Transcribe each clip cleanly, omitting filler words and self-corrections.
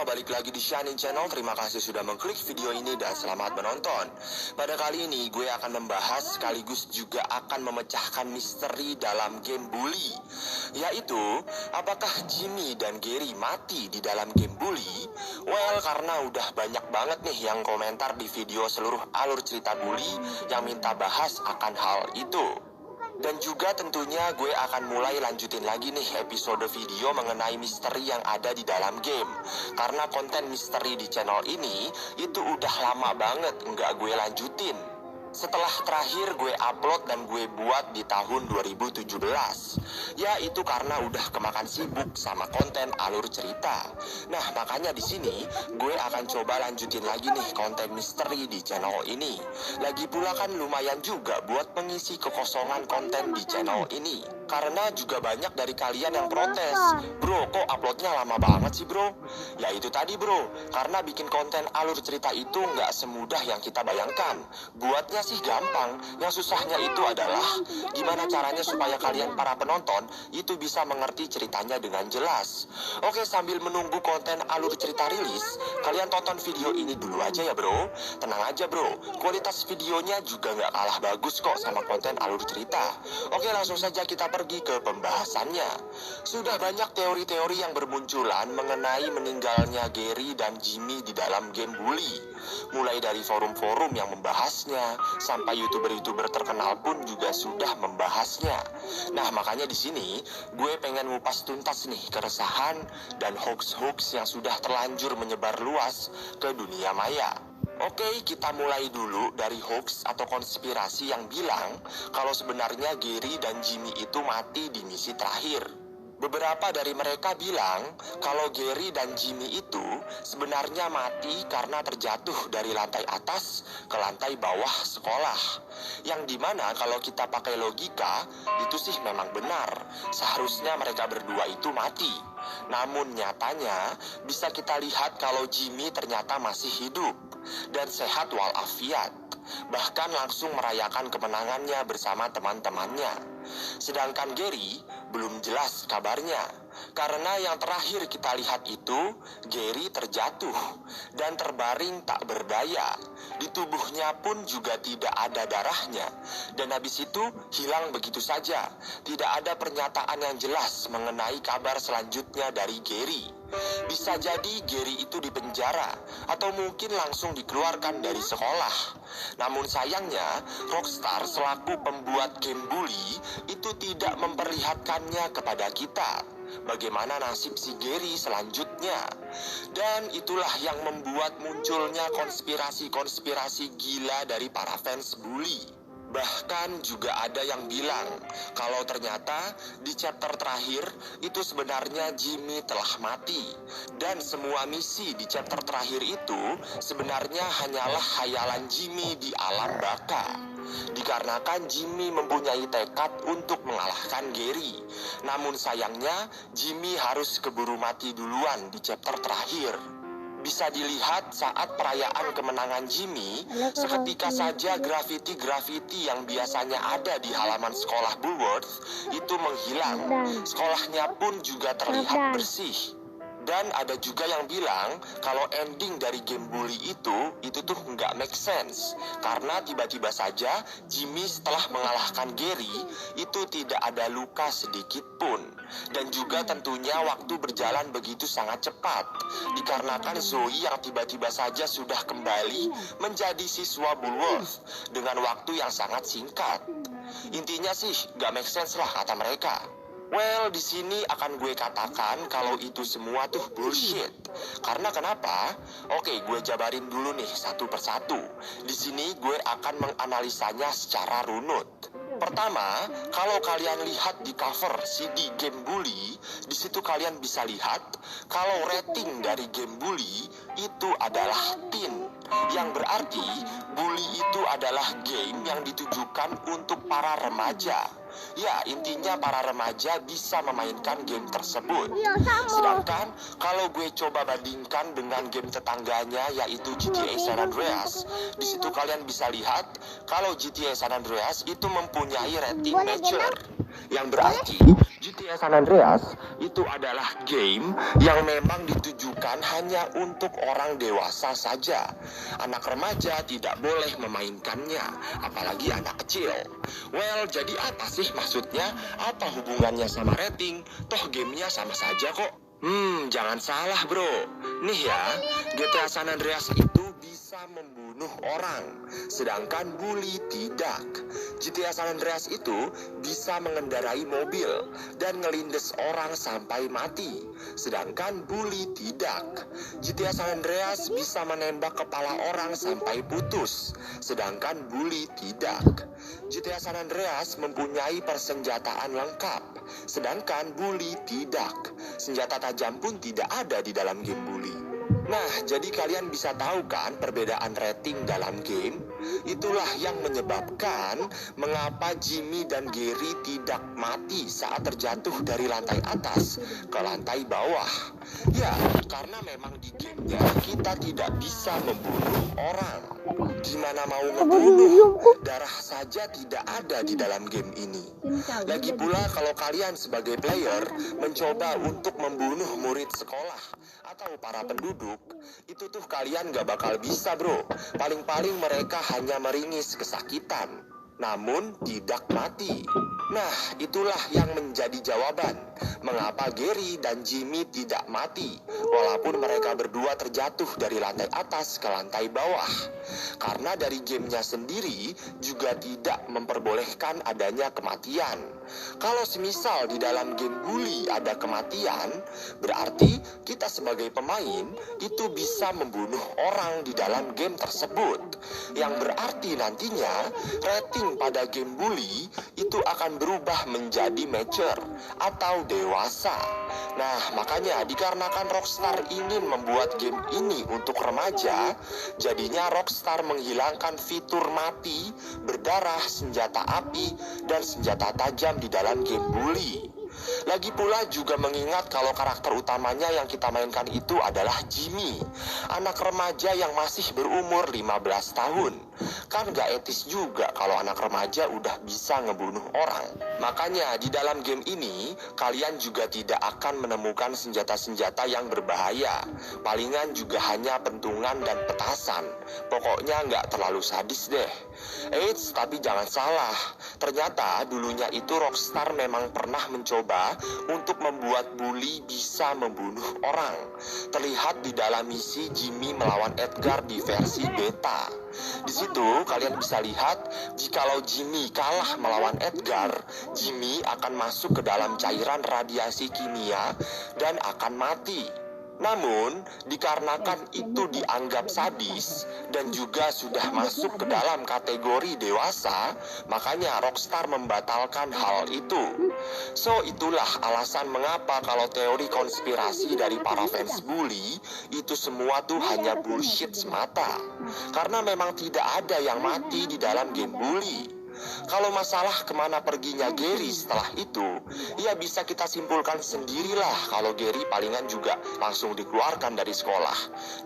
balik lagi di Shining Channel. Terima kasih sudah mengklik video ini dan selamat menonton. Pada kali ini gue akan membahas sekaligus juga akan memecahkan misteri dalam game Bully, yaitu apakah Jimmy dan Gary mati di dalam game Bully? Well, karena udah banyak banget nih yang komentar di video seluruh alur cerita Bully yang minta bahas akan hal itu. Dan juga tentunya gue akan mulai lanjutin lagi nih episode video mengenai misteri yang ada di dalam game. Karena konten misteri di channel ini itu udah lama banget nggak gue lanjutin. Setelah terakhir gue upload dan gue buat di tahun 2017. Ya itu karena udah kemakan sibuk sama konten alur cerita. Nah makanya di sini gue akan coba lanjutin lagi nih konten misteri di channel ini. Lagi pula kan lumayan juga buat mengisi kekosongan konten di channel ini. Karena juga banyak dari kalian yang protes, bro kok uploadnya lama banget sih bro? Ya itu tadi bro, karena bikin konten alur cerita itu nggak semudah yang kita bayangkan. Buatnya sih gampang, yang susahnya itu adalah gimana caranya supaya kalian para penonton itu bisa mengerti ceritanya dengan jelas. Oke, sambil menunggu konten alur cerita rilis, kalian tonton video ini dulu aja ya bro. Tenang aja bro, kualitas videonya juga nggak kalah bagus kok sama konten alur cerita. Oke, langsung saja kita pergi ke pembahasannya. Sudah banyak teori-teori yang bermunculan mengenai meninggalnya Gary dan Jimmy di dalam game Bully. Mulai dari forum-forum yang membahasnya, sampai YouTuber-YouTuber terkenal pun juga sudah membahasnya. Nah, makanya di sini gue pengen ngupas tuntas nih keresahan dan hoax-hoax yang sudah terlanjur menyebar luas ke dunia maya. Oke, kita mulai dulu dari hoax atau konspirasi yang bilang kalau sebenarnya Gary dan Jimmy itu mati di misi terakhir. Beberapa dari mereka bilang kalau Gary dan Jimmy itu sebenarnya mati karena terjatuh dari lantai atas ke lantai bawah sekolah. Yang dimana kalau kita pakai logika, itu sih memang benar. Seharusnya mereka berdua itu mati. Namun nyatanya bisa kita lihat kalau Jimmy ternyata masih hidup dan sehat walafiat. Bahkan langsung merayakan kemenangannya bersama teman-temannya. Sedangkan Gary belum jelas kabarnya. Karena yang terakhir kita lihat itu Gary terjatuh dan terbaring tak berdaya. Di tubuhnya pun juga tidak ada darahnya. Dan habis itu hilang begitu saja. Tidak ada pernyataan yang jelas mengenai kabar selanjutnya dari Gary. Bisa jadi Gary itu dipenjara atau mungkin langsung dikeluarkan dari sekolah. Namun sayangnya Rockstar selaku pembuat game Bully itu tidak memperlihatkannya kepada kita bagaimana nasib si Gary selanjutnya. Dan itulah yang membuat munculnya konspirasi-konspirasi gila dari para fans Bully. Bahkan juga ada yang bilang kalau ternyata di chapter terakhir itu sebenarnya Jimmy telah mati. Dan semua misi di chapter terakhir itu sebenarnya hanyalah khayalan Jimmy di alam baka. Dikarenakan Jimmy mempunyai tekad untuk mengalahkan Gary. Namun sayangnya Jimmy harus keburu mati duluan di chapter terakhir. Bisa dilihat saat perayaan kemenangan Jimmy, seketika saja grafiti-grafiti yang biasanya ada di halaman sekolah Bullworth itu menghilang. Sekolahnya pun juga terlihat bersih. Dan ada juga yang bilang kalau ending dari game Bully itu tuh nggak make sense. Karena tiba-tiba saja Jimmy setelah mengalahkan Gary itu tidak ada luka sedikit pun. Dan juga tentunya waktu berjalan begitu sangat cepat. Dikarenakan Zoe yang tiba-tiba saja sudah kembali menjadi siswa Bullworth dengan waktu yang sangat singkat. Intinya sih nggak make sense lah kata mereka. Well, di sini akan gue katakan kalau itu semua tuh bullshit. Karena kenapa? Oke, gue jabarin dulu nih satu persatu. Di sini gue akan menganalisanya secara runut. Pertama, kalau kalian lihat di cover CD game Bully, di situ kalian bisa lihat kalau rating dari game Bully itu adalah teen. Yang berarti Bully itu adalah game yang ditujukan untuk para remaja. Ya, intinya para remaja bisa memainkan game tersebut. Sedangkan kalau gue coba bandingkan dengan game tetangganya yaitu GTA San Andreas, di situ kalian bisa lihat kalau GTA San Andreas itu mempunyai rating mature. Yang berarti GTA San Andreas itu adalah game yang memang ditujukan hanya untuk orang dewasa saja. Anak remaja tidak boleh memainkannya, apalagi anak kecil. Well, jadi apa sih maksudnya? Apa hubungannya sama rating? Toh gamenya sama saja kok. Jangan salah bro. Nih ya, GTA San Andreas itu bisa membunuh orang, sedangkan bully tidak. GTA San Andreas itu bisa mengendarai mobil dan ngelindes orang sampai mati, sedangkan bully tidak. GTA San Andreas bisa menembak kepala orang sampai putus, sedangkan bully tidak. GTA San Andreas mempunyai persenjataan lengkap, sedangkan bully tidak. Senjata tajam pun tidak ada di dalam game bully. Nah, jadi kalian bisa tahu kan perbedaan rating dalam game? Itulah yang menyebabkan mengapa Jimmy dan Gary tidak mati saat terjatuh dari lantai atas ke lantai bawah. Ya, karena memang di gamenya kita tidak bisa membunuh orang. Gimana mau ngebunuh? Darah saja tidak ada di dalam game ini. Lagi pula kalau kalian sebagai player mencoba untuk membunuh murid sekolah atau para penduduk, itu tuh kalian gak bakal bisa bro. Paling-paling mereka hanya meringis kesakitan, namun tidak mati. Nah, itulah yang menjadi jawaban mengapa Gary dan Jimmy tidak mati walaupun mereka berdua terjatuh dari lantai atas ke lantai bawah. Karena dari gamenya sendiri juga tidak memperbolehkan adanya kematian. Kalau semisal di dalam game bully ada kematian, berarti kita sebagai pemain itu bisa membunuh orang di dalam game tersebut. Yang berarti nantinya rating pada game bully itu akan berubah menjadi mature atau dewasa. Nah, makanya dikarenakan Rockstar ingin membuat game ini untuk remaja, jadinya Rockstar menghilangkan fitur mati, berdarah, senjata api, dan senjata tajam di dalam game bully. Lagi pula juga mengingat kalau karakter utamanya yang kita mainkan itu adalah Jimmy, anak remaja yang masih berumur 15 tahun. Kan gak etis juga kalau anak remaja udah bisa ngebunuh orang. Makanya di dalam game ini kalian juga tidak akan menemukan senjata-senjata yang berbahaya. Palingan juga hanya pentungan dan petasan. Pokoknya gak terlalu sadis deh. Eits, tapi jangan salah, ternyata dulunya itu Rockstar memang pernah mencoba untuk membuat bully bisa membunuh orang. Terlihat di dalam misi Jimmy melawan Edgar di versi beta. Di situ kalian bisa lihat, jikalau Jimmy kalah melawan Edgar, Jimmy akan masuk ke dalam cairan radiasi kimia dan akan mati. Namun, dikarenakan itu dianggap sadis dan juga sudah masuk ke dalam kategori dewasa, makanya Rockstar membatalkan hal itu. So, itulah alasan mengapa kalau teori konspirasi dari para fans bully itu semua tuh hanya bullshit semata. Karena memang tidak ada yang mati di dalam game bully. Kalau masalah kemana perginya Gary setelah itu, ya bisa kita simpulkan sendirilah kalau Gary palingan juga langsung dikeluarkan dari sekolah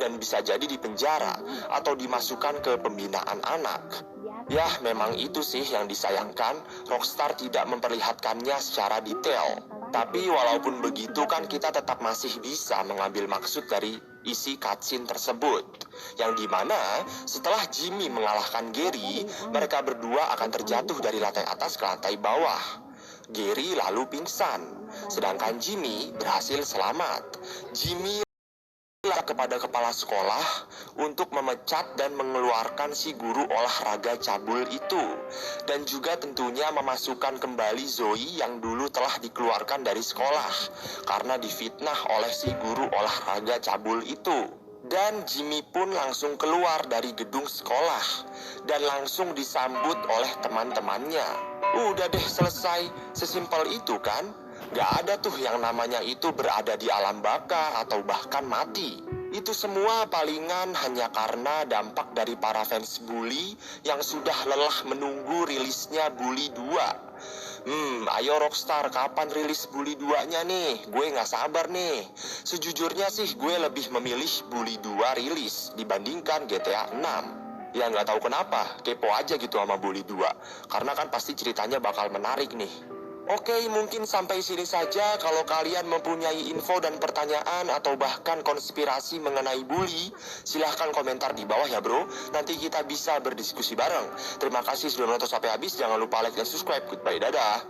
dan bisa jadi dipenjara atau dimasukkan ke pembinaan anak. Ya, memang itu sih yang disayangkan, Rockstar tidak memperlihatkannya secara detail. Tapi walaupun begitu kan kita tetap masih bisa mengambil maksud dari isi cutscene tersebut, yang dimana setelah Jimmy mengalahkan Gary, mereka berdua akan terjatuh dari lantai atas ke lantai bawah. Gary lalu pingsan, sedangkan Jimmy berhasil selamat. Jimmy kepada kepala sekolah untuk memecat dan mengeluarkan si guru olahraga cabul itu, dan juga tentunya memasukkan kembali Zoe yang dulu telah dikeluarkan dari sekolah karena difitnah oleh si guru olahraga cabul itu. Dan Jimmy pun langsung keluar dari gedung sekolah dan langsung disambut oleh teman-temannya. Udah deh, selesai. Sesimpel itu kan? Gak ada tuh yang namanya itu berada di alam baka atau bahkan mati. Itu semua palingan hanya karena dampak dari para fans bully yang sudah lelah menunggu rilisnya Bully 2. Ayo Rockstar, kapan rilis Bully 2-nya nih? Gue gak sabar nih. Sejujurnya sih gue lebih memilih Bully 2 rilis dibandingkan GTA 6. Ya gak tahu kenapa, kepo aja gitu sama Bully 2. Karena kan pasti ceritanya bakal menarik nih. Oke, mungkin sampai sini saja. Kalau kalian mempunyai info dan pertanyaan atau bahkan konspirasi mengenai bully, silahkan komentar di bawah ya bro. Nanti kita bisa berdiskusi bareng. Terima kasih sudah menonton sampai habis. Jangan lupa like dan subscribe. Goodbye, dadah.